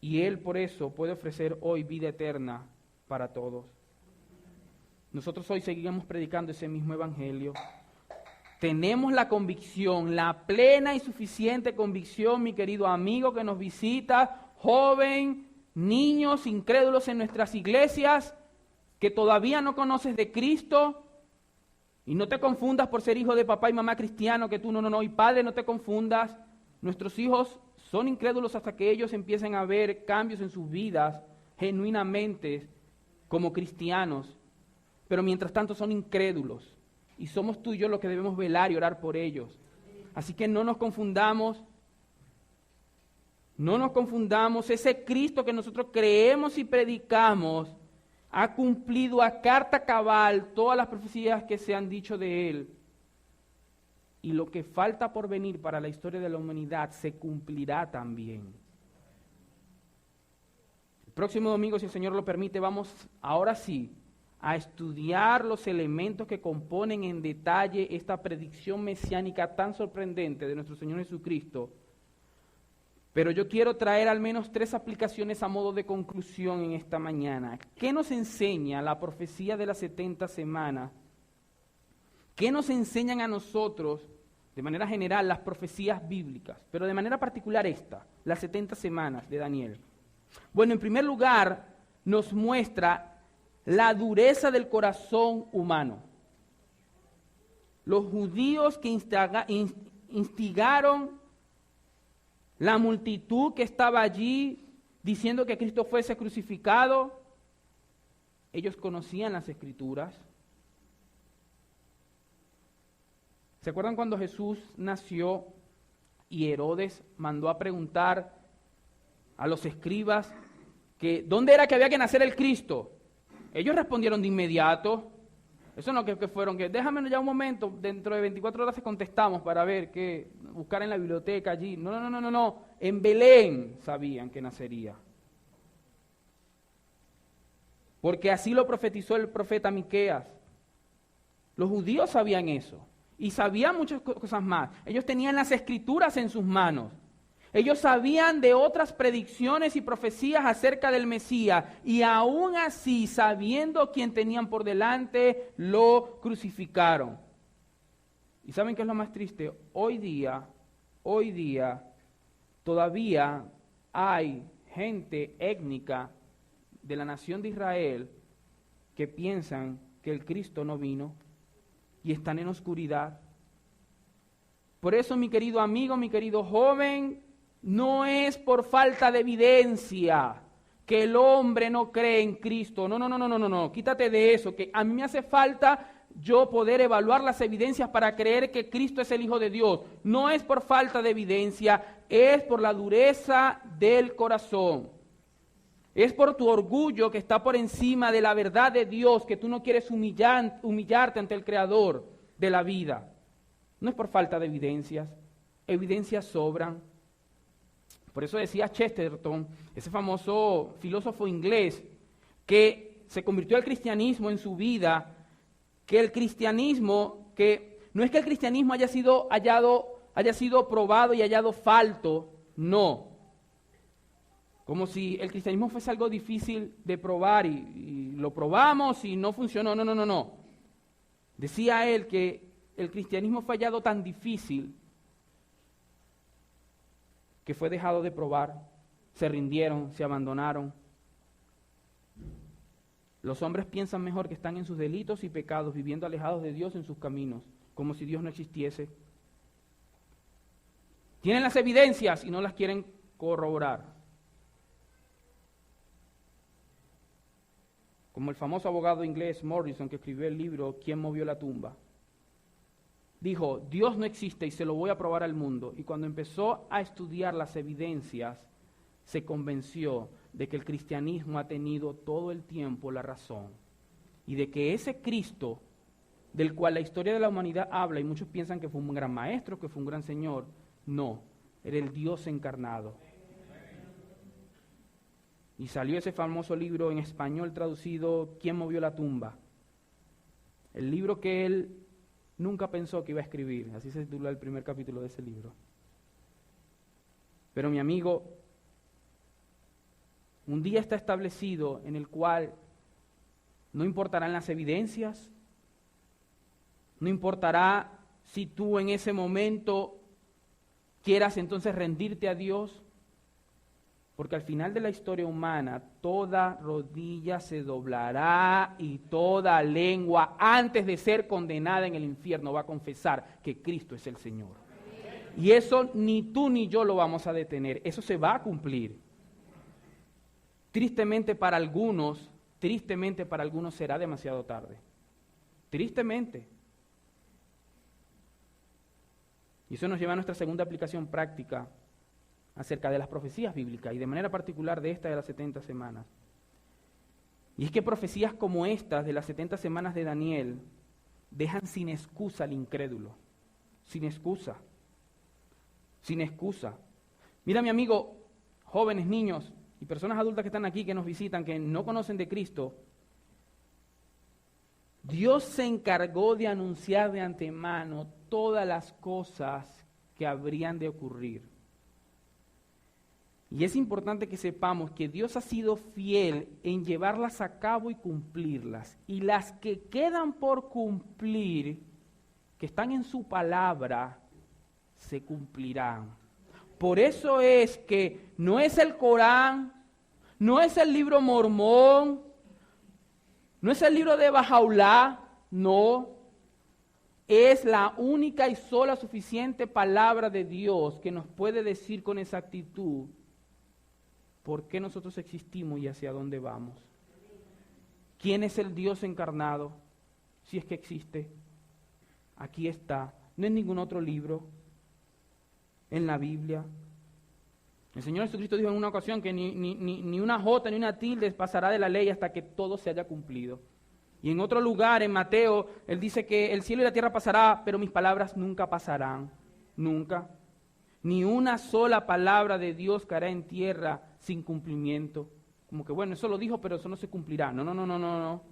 Y Él por eso puede ofrecer hoy vida eterna para todos. Nosotros hoy seguimos predicando ese mismo evangelio. Tenemos la convicción, la plena y suficiente convicción, mi querido amigo que nos visita, joven, niños incrédulos en nuestras iglesias, que todavía no conoces de Cristo, y no te confundas por ser hijo de papá y mamá cristiano, que tú no, y padre, no te confundas. Nuestros hijos son incrédulos hasta que ellos empiecen a ver cambios en sus vidas, genuinamente, como cristianos, pero mientras tanto son incrédulos, y somos tú y yo los que debemos velar y orar por ellos. Así que no nos confundamos. No nos confundamos, ese Cristo que nosotros creemos y predicamos ha cumplido a carta cabal todas las profecías que se han dicho de Él. Y lo que falta por venir para la historia de la humanidad se cumplirá también. El próximo domingo, si el Señor lo permite, vamos ahora sí a estudiar los elementos que componen en detalle esta predicción mesiánica tan sorprendente de nuestro Señor Jesucristo. Pero yo quiero traer al menos 3 aplicaciones a modo de conclusión en esta mañana. ¿Qué nos enseña la profecía de las 70 semanas ¿Qué nos enseñan a nosotros, de manera general, las profecías bíblicas? Pero de manera particular las 70 semanas de Daniel. Bueno, en primer lugar, nos muestra la dureza del corazón humano. Los judíos que instigaron la multitud que estaba allí diciendo que Cristo fuese crucificado, ellos conocían las Escrituras. ¿Se acuerdan cuando Jesús nació y Herodes mandó a preguntar a los escribas que dónde era que había que nacer el Cristo? Ellos respondieron de inmediato. Eso no que fueron, que déjame ya un momento, dentro de 24 horas te contestamos para ver qué, buscar en la biblioteca allí. No. En Belén sabían que nacería. Porque así lo profetizó el profeta Miqueas. Los judíos sabían eso. Y sabían muchas cosas más. Ellos tenían las Escrituras en sus manos. Ellos sabían de otras predicciones y profecías acerca del Mesías. Y aún así, sabiendo quién tenían por delante, lo crucificaron. ¿Y saben qué es lo más triste? Hoy día, todavía hay gente étnica de la nación de Israel que piensan que el Cristo no vino y están en oscuridad. Por eso, mi querido amigo, mi querido joven, no es por falta de evidencia que el hombre no cree en Cristo. No, quítate de eso, que a mí me hace falta yo poder evaluar las evidencias para creer que Cristo es el Hijo de Dios. No es por falta de evidencia, es por la dureza del corazón. Es por tu orgullo que está por encima de la verdad de Dios, que tú no quieres humillarte ante el Creador de la vida. No es por falta de evidencias sobran. Por eso decía Chesterton, ese famoso filósofo inglés, que se convirtió al cristianismo en su vida, que el cristianismo, que no es que el cristianismo haya sido probado y hallado falto, no. Como si el cristianismo fuese algo difícil de probar y lo probamos y no funcionó. No. Decía él que el cristianismo fue hallado tan difícil que fue dejado de probar, se rindieron, se abandonaron. Los hombres piensan mejor que están en sus delitos y pecados, viviendo alejados de Dios en sus caminos, como si Dios no existiese. Tienen las evidencias y no las quieren corroborar. Como el famoso abogado inglés Morrison, que escribió el libro ¿Quién movió la tumba? Dijo, Dios no existe y se lo voy a probar al mundo. Y cuando empezó a estudiar las evidencias, se convenció de que el cristianismo ha tenido todo el tiempo la razón. Y de que ese Cristo, del cual la historia de la humanidad habla, y muchos piensan que fue un gran maestro, que fue un gran señor, no, era el Dios encarnado. Y salió ese famoso libro en español traducido, ¿Quién movió la tumba? El libro que él nunca pensó que iba a escribir. Así se titula el primer capítulo de ese libro. Pero mi amigo, un día está establecido en el cual no importarán las evidencias, no importará si tú en ese momento quieras entonces rendirte a Dios, porque al final de la historia humana, toda rodilla se doblará y toda lengua, antes de ser condenada en el infierno, va a confesar que Cristo es el Señor. Y eso ni tú ni yo lo vamos a detener, eso se va a cumplir. Tristemente para algunos será demasiado tarde. Tristemente. Y eso nos lleva a nuestra segunda aplicación práctica acerca de las profecías bíblicas y de manera particular de esta de las 70 semanas. Y es que profecías como estas de las 70 semanas de Daniel dejan sin excusa al incrédulo. Sin excusa. Mira, mi amigo, jóvenes, niños y personas adultas que están aquí, que nos visitan, que no conocen de Cristo, Dios se encargó de anunciar de antemano todas las cosas que habrían de ocurrir. Y es importante que sepamos que Dios ha sido fiel en llevarlas a cabo y cumplirlas. Y las que quedan por cumplir, que están en su palabra se cumplirán. Por eso es que no es el Corán, no es el libro mormón, no es el libro de Bahá'u'lláh, no. Es la única y sola suficiente palabra de Dios que nos puede decir con exactitud por qué nosotros existimos y hacia dónde vamos. ¿Quién es el Dios encarnado? Si es que existe. Aquí está. No en ningún otro libro. En la Biblia. El Señor Jesucristo dijo en una ocasión que ni una jota ni una tilde pasará de la ley hasta que todo se haya cumplido. Y en otro lugar, en Mateo, Él dice que el cielo y la tierra pasará, pero mis palabras nunca pasarán. Nunca. Ni una sola palabra de Dios caerá en tierra sin cumplimiento. Como que bueno, eso lo dijo, pero eso no se cumplirá. No.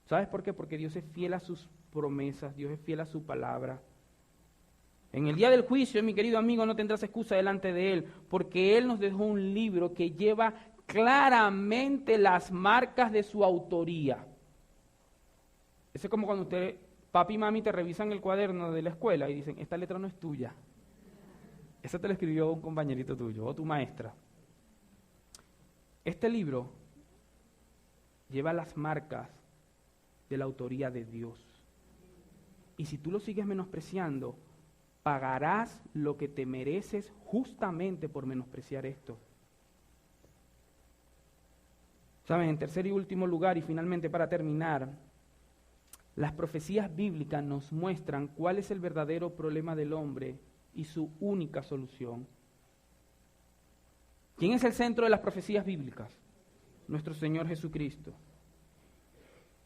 ¿Sabes por qué? Porque Dios es fiel a sus promesas, Dios es fiel a su palabra. En el día del juicio, mi querido amigo, no tendrás excusa delante de Él, porque Él nos dejó un libro que lleva claramente las marcas de su autoría. Eso es como cuando papi y mami te revisan el cuaderno de la escuela y dicen, esta letra no es tuya. Esa te la escribió un compañerito tuyo o tu maestra. Este libro lleva las marcas de la autoría de Dios. Y si tú lo sigues menospreciando, pagarás lo que te mereces justamente por menospreciar esto. ¿Saben? En tercer y último lugar, y finalmente para terminar, las profecías bíblicas nos muestran cuál es el verdadero problema del hombre y su única solución. ¿Quién es el centro de las profecías bíblicas? Nuestro Señor Jesucristo.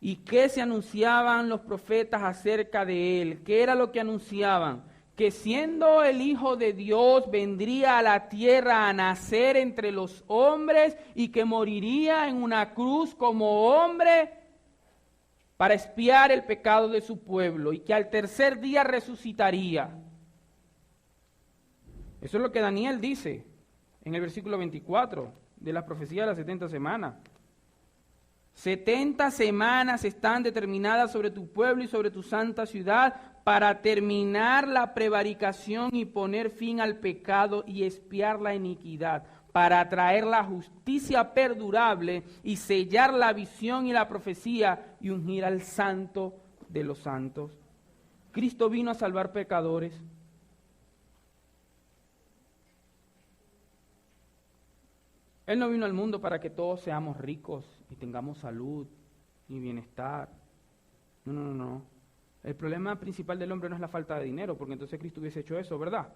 ¿Y qué se anunciaban los profetas acerca de Él? ¿Qué era lo que anunciaban? Que siendo el Hijo de Dios vendría a la tierra a nacer entre los hombres y que moriría en una cruz como hombre para expiar el pecado de su pueblo y que al tercer día resucitaría. Eso es lo que Daniel dice en el versículo 24 de la profecía de las 70 semanas. 70 semanas están determinadas sobre tu pueblo y sobre tu santa ciudad para terminar la prevaricación y poner fin al pecado y expiar la iniquidad, para traer la justicia perdurable y sellar la visión y la profecía y ungir al santo de los santos. Cristo vino a salvar pecadores. Él no vino al mundo para que todos seamos ricos y tengamos salud y bienestar. No. El problema principal del hombre no es la falta de dinero, porque entonces Cristo hubiese hecho eso, ¿verdad?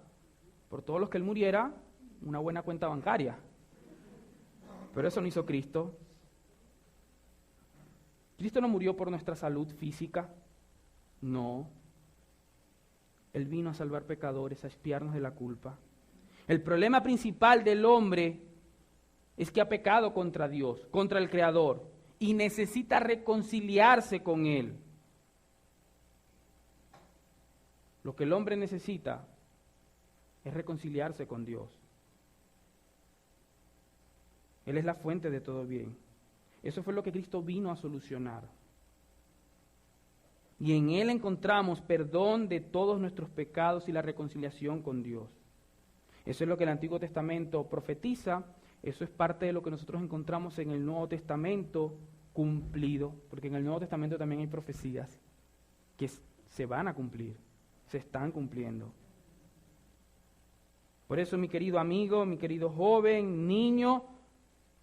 Por todos los que Él muriera, una buena cuenta bancaria. Pero eso no hizo Cristo. Cristo no murió por nuestra salud física. No. Él vino a salvar pecadores, a expiarnos de la culpa. El problema principal del hombre es que ha pecado contra Dios, contra el Creador, y necesita reconciliarse con Él. Lo que el hombre necesita es reconciliarse con Dios. Él es la fuente de todo bien. Eso fue lo que Cristo vino a solucionar. Y en Él encontramos perdón de todos nuestros pecados y la reconciliación con Dios. Eso es lo que el Antiguo Testamento profetiza. Eso es parte de lo que nosotros encontramos en el Nuevo Testamento cumplido, porque en el Nuevo Testamento también hay profecías que se van a cumplir, se están cumpliendo. Por eso, mi querido amigo, mi querido joven, niño,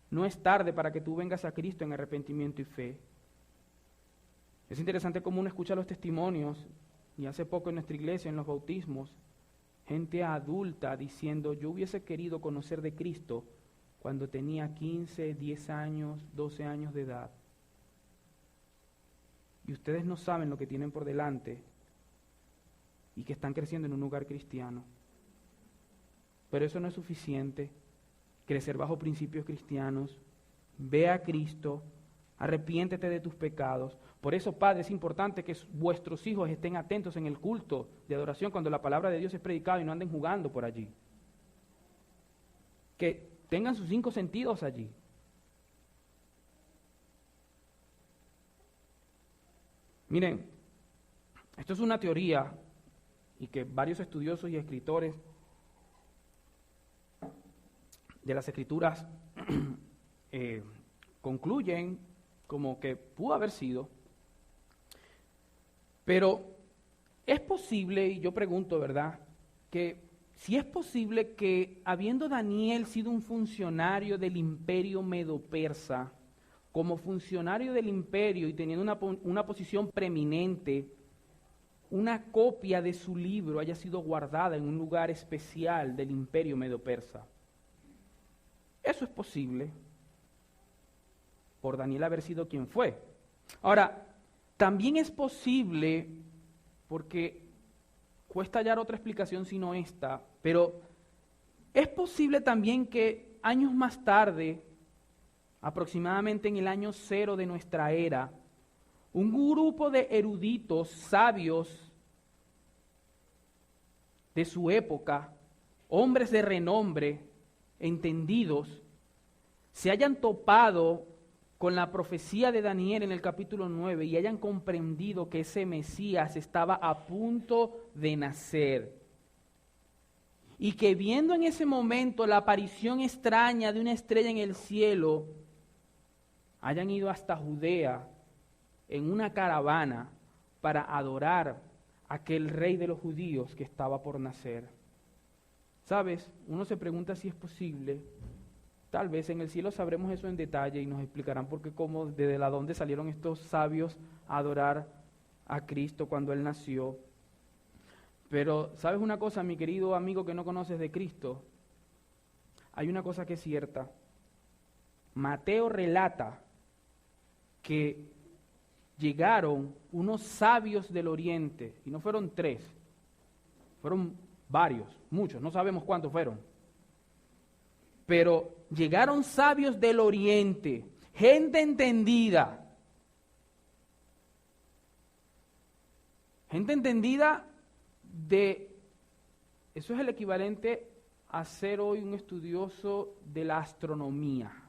no es tarde para que tú vengas a Cristo en arrepentimiento y fe. Es interesante cómo uno escucha los testimonios, y hace poco en nuestra iglesia, en los bautismos, gente adulta diciendo, yo hubiese querido conocer de Cristo cuando tenía 15, 10 años, 12 años de edad. Y ustedes no saben lo que tienen por delante y que están creciendo en un lugar cristiano. Pero eso no es suficiente. Crecer bajo principios cristianos. Ve a Cristo. Arrepiéntete de tus pecados. Por eso, Padre, es importante que vuestros hijos estén atentos en el culto de adoración cuando la palabra de Dios es predicada y no anden jugando por allí. Que tengan sus 5 sentidos allí. Miren, esto es una teoría y que varios estudiosos y escritores de las Escrituras concluyen como que pudo haber sido. Pero es posible, y yo pregunto, ¿verdad?, que si es posible que habiendo Daniel sido un funcionario del imperio medo-persa, como funcionario del imperio y teniendo una posición preeminente, una copia de su libro haya sido guardada en un lugar especial del imperio medo-persa. Eso es posible por Daniel haber sido quien fue. Ahora, también es posible, porque cuesta hallar otra explicación sino esta, pero es posible también que años más tarde, aproximadamente en el año 0 de nuestra era, un grupo de eruditos, sabios de su época, hombres de renombre, entendidos, se hayan topado con la profecía de Daniel en el capítulo 9 y hayan comprendido que ese Mesías estaba a punto de nacer. Y que viendo en ese momento la aparición extraña de una estrella en el cielo, hayan ido hasta Judea en una caravana para adorar a aquel rey de los judíos que estaba por nacer. ¿Sabes? Uno se pregunta si es posible. Tal vez en el cielo sabremos eso en detalle y nos explicarán por qué, cómo, desde la dónde salieron estos sabios a adorar a Cristo cuando Él nació. Pero, ¿sabes una cosa, mi querido amigo que no conoces de Cristo? Hay una cosa que es cierta. Mateo relata que llegaron unos sabios del oriente, y no fueron 3, fueron varios, muchos, no sabemos cuántos fueron. Pero llegaron sabios del oriente, gente entendida de, eso es el equivalente a ser hoy un estudioso de la astronomía.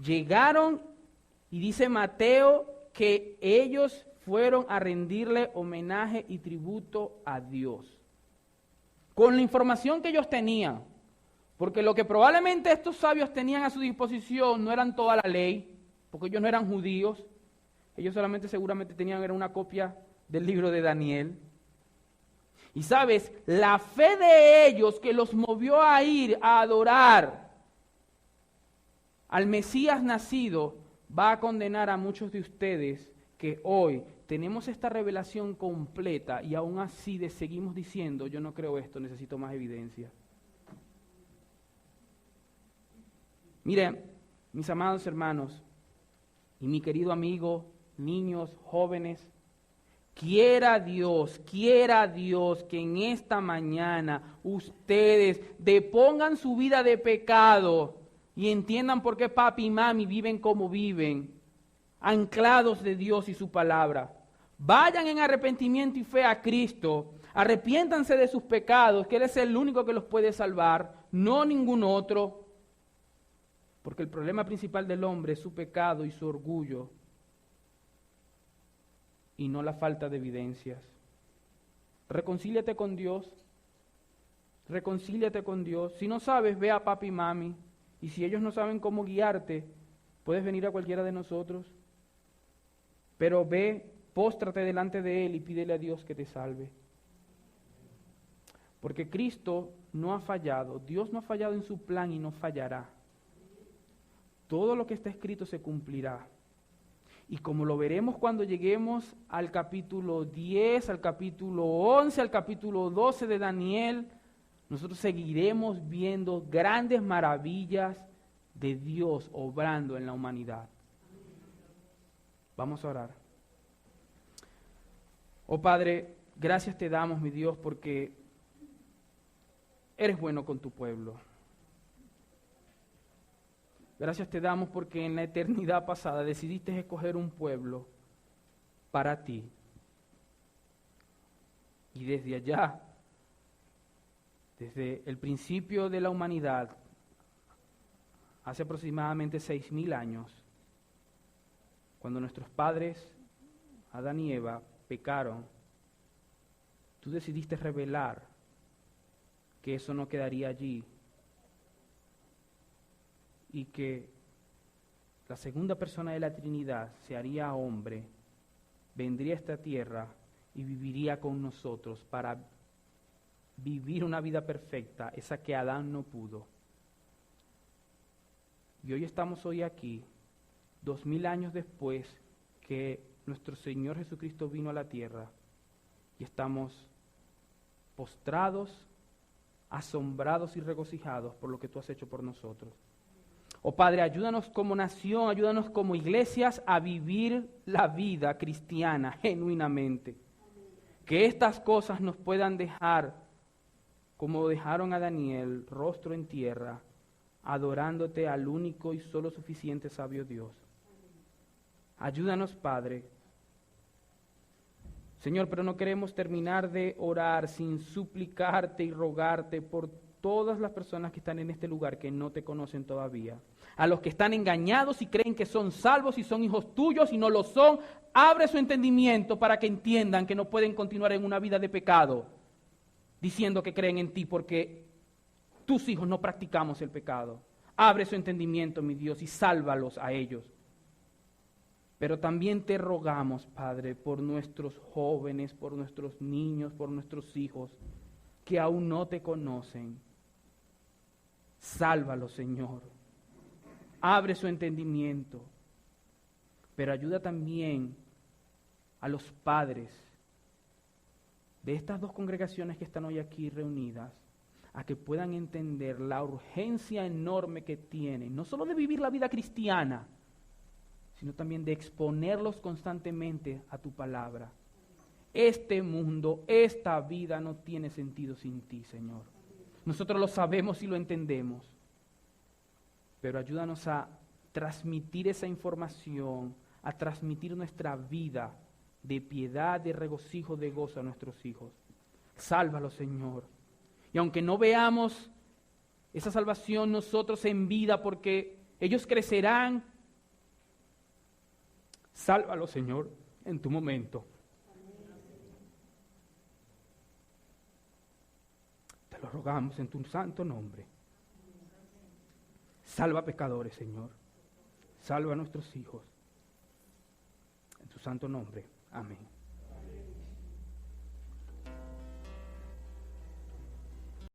Llegaron, y dice Mateo, que ellos fueron a rendirle homenaje y tributo a Dios. Con la información que ellos tenían, porque lo que probablemente estos sabios tenían a su disposición no eran toda la ley, porque ellos no eran judíos, ellos solamente seguramente tenían era una copia del libro de Daniel. Y sabes, la fe de ellos que los movió a ir a adorar al Mesías nacido va a condenar a muchos de ustedes que hoy tenemos esta revelación completa y aún así seguimos diciendo, yo no creo esto, necesito más evidencia. Miren, mis amados hermanos y mi querido amigo, niños, jóvenes, quiera Dios que en esta mañana ustedes depongan su vida de pecado y entiendan por qué papi y mami viven como viven, anclados de Dios y su palabra. Vayan en arrepentimiento y fe a Cristo, arrepiéntanse de sus pecados, que Él es el único que los puede salvar, no ningún otro, porque el problema principal del hombre es su pecado y su orgullo, y no la falta de evidencias. Reconcíliate con Dios, reconcíliate con Dios. Si no sabes, ve a papi y mami, y si ellos no saben cómo guiarte, puedes venir a cualquiera de nosotros, pero ve, póstrate delante de Él y pídele a Dios que te salve. Porque Cristo no ha fallado, Dios no ha fallado en su plan y no fallará. Todo lo que está escrito se cumplirá. Y como lo veremos cuando lleguemos al capítulo 10, al capítulo 11, al capítulo 12 de Daniel, nosotros seguiremos viendo grandes maravillas de Dios obrando en la humanidad. Vamos a orar. Oh Padre, gracias te damos, mi Dios, porque eres bueno con tu pueblo. Gracias te damos porque en la eternidad pasada decidiste escoger un pueblo para ti. Y desde allá, desde el principio de la humanidad, hace aproximadamente 6,000 años, cuando nuestros padres Adán y Eva pecaron, tú decidiste revelar que eso no quedaría allí y que la segunda persona de la Trinidad se haría hombre, vendría a esta tierra y viviría con nosotros para vivir una vida perfecta, esa que Adán no pudo. Y hoy estamos aquí, 2000 años después que nuestro Señor Jesucristo vino a la tierra, y estamos postrados, asombrados y regocijados por lo que tú has hecho por nosotros. Oh Padre, ayúdanos como nación, ayúdanos como iglesias a vivir la vida cristiana genuinamente. Que estas cosas nos puedan dejar, como dejaron a Daniel, rostro en tierra, adorándote al único y solo suficiente sabio Dios. Ayúdanos, Padre. Señor, pero no queremos terminar de orar sin suplicarte y rogarte por todas las personas que están en este lugar que no te conocen todavía. A los que están engañados y creen que son salvos y son hijos tuyos y no lo son, abre su entendimiento para que entiendan que no pueden continuar en una vida de pecado, diciendo que creen en ti porque tus hijos no practicamos el pecado. Abre su entendimiento, mi Dios, y sálvalos a ellos. Pero también te rogamos, Padre, por nuestros jóvenes, por nuestros niños, por nuestros hijos, que aún no te conocen. Sálvalos, Señor. Abre su entendimiento. Pero ayuda también a los padres de estas dos congregaciones que están hoy aquí reunidas, a que puedan entender la urgencia enorme que tienen, no solo de vivir la vida cristiana, sino también de exponerlos constantemente a tu palabra. Este mundo, esta vida no tiene sentido sin ti, Señor. Nosotros lo sabemos y lo entendemos, pero ayúdanos a transmitir esa información, a transmitir nuestra vida de piedad, de regocijo, de gozo a nuestros hijos. Sálvalos, Señor. Y aunque no veamos esa salvación nosotros en vida, porque ellos crecerán, sálvalos, Señor, en tu momento. Te lo rogamos en tu santo nombre. Salva pecadores, Señor. Salva a nuestros hijos. En tu santo nombre. Amén.